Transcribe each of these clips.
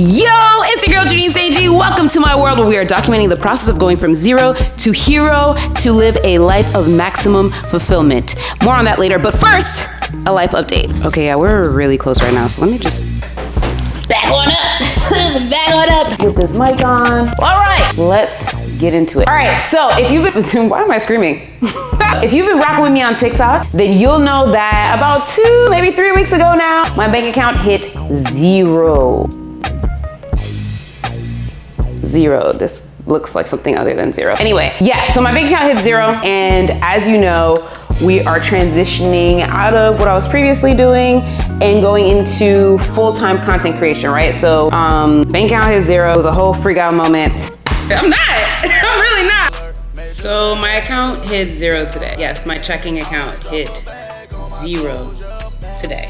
Yo, it's your girl Janine Seiji. Welcome to my world where we are documenting the process of going from zero to hero to live a life of maximum fulfillment. More on that later, but first, a life update. Okay, yeah, we're really close right now, so let me just back on up. Back on up. Get this mic on. All right, let's get into it. All right, so if you've been, why am I screaming? If you've been rocking with me on TikTok, then you'll know that about 2, maybe 3 weeks ago now, my bank account hit zero. This looks like something other than zero. Anyway, yeah, so my bank account hit zero, and as you know, we are transitioning out of what I was previously doing and going into full-time content creation, right? So bank account hit zero. It was a whole freak out moment. I'm really not. So my account hit zero today. Yes, my checking account hit zero today.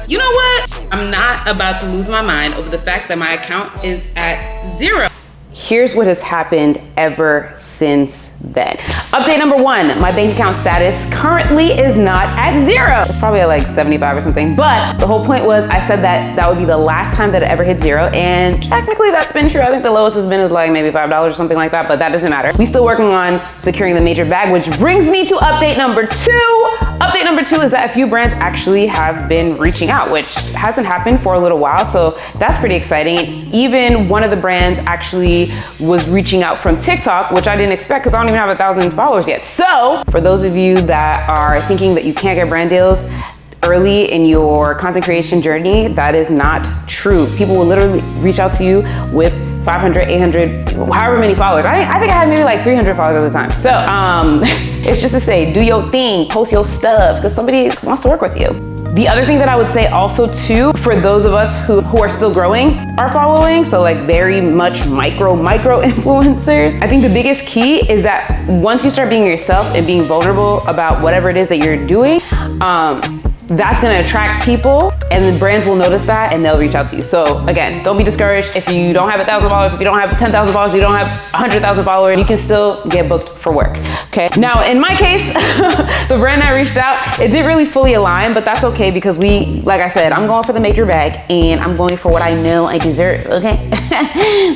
You know what? I'm not about to lose my mind over the fact that my account is at zero. Here's what has happened ever since then. Update number 1, my bank account status currently is not at zero. It's probably at like 75 or something, but the whole point was I said that that would be the last time that it ever hit zero, and technically that's been true. I think the lowest has been is like maybe $5 or something like that, but that doesn't matter. We're still working on securing the major bag, which brings me to update number 2. Update number 2 is that a few brands actually have been reaching out, which hasn't happened for a little while, so that's pretty exciting. Even one of the brands actually was reaching out from TikTok, which I didn't expect because I don't even have 1,000 followers yet. So for those of you that are thinking that you can't get brand deals early in your content creation journey, that is not true. People will literally reach out to you with 500, 800, however many followers. I think I had maybe like 300 followers at the time. So it's just to say, do your thing, post your stuff, because somebody wants to work with you. The other thing that I would say also too, for those of us who are still growing our following, so like very much micro influencers, I think the biggest key is that once you start being yourself and being vulnerable about whatever it is that you're doing, that's gonna attract people, and the brands will notice that and they'll reach out to you. So again, don't be discouraged if you don't have 1,000 followers, if you don't have 10,000 followers, you don't have 100,000 followers, you can still get booked for work, okay? Now, in my case, the brand that reached out, it didn't really fully align, but that's okay because like I said, I'm going for the major bag and I'm going for what I know I deserve, okay?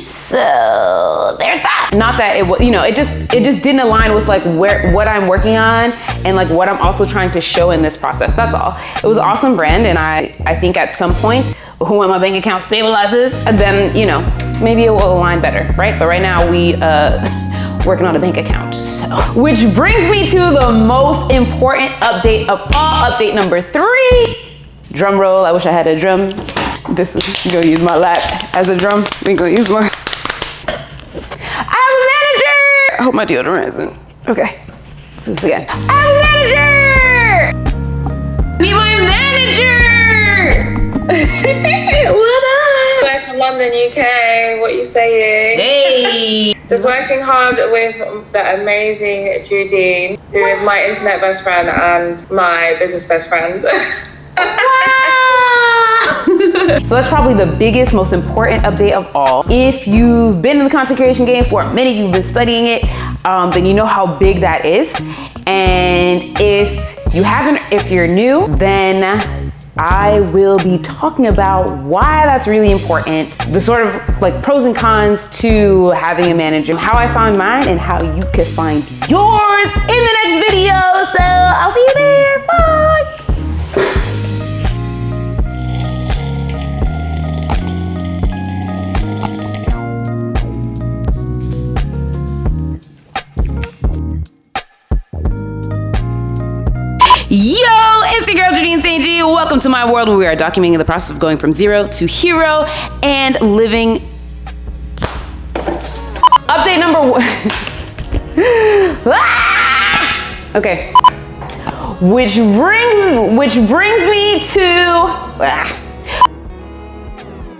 So there's that. Not that it was, it just didn't align with like what I'm working on and like what I'm also trying to show in this process, that's all. It was an awesome brand, and I think at some point when my bank account stabilizes, then maybe it will align better, right? But right now we working on a bank account. So, which brings me to the most important update of all, update number 3. Drum roll. I wish I had a drum. This is gonna use my lap as a drum. We gonna use my. I have a manager. I hope my deodorant isn't. Okay. Let's do this again. I have a manager. Be my manager! What up? We're from London, UK. What you saying? Hey! Just working hard with the amazing Judine, who is my internet best friend and my business best friend. So that's probably the biggest, most important update of all. If you've been in the content creation game for a minute, you've been studying it, then you know how big that is. And if you haven't, if you're new, then I will be talking about why that's really important, the sort of like pros and cons to having a manager, how I found mine and how you could find yours in the next video. So I'll see you there, bye. Yo, it's your girl Janine Seiji. Welcome to my world where we are documenting the process of going from zero to hero and living. Update number 1. Okay. Which brings me to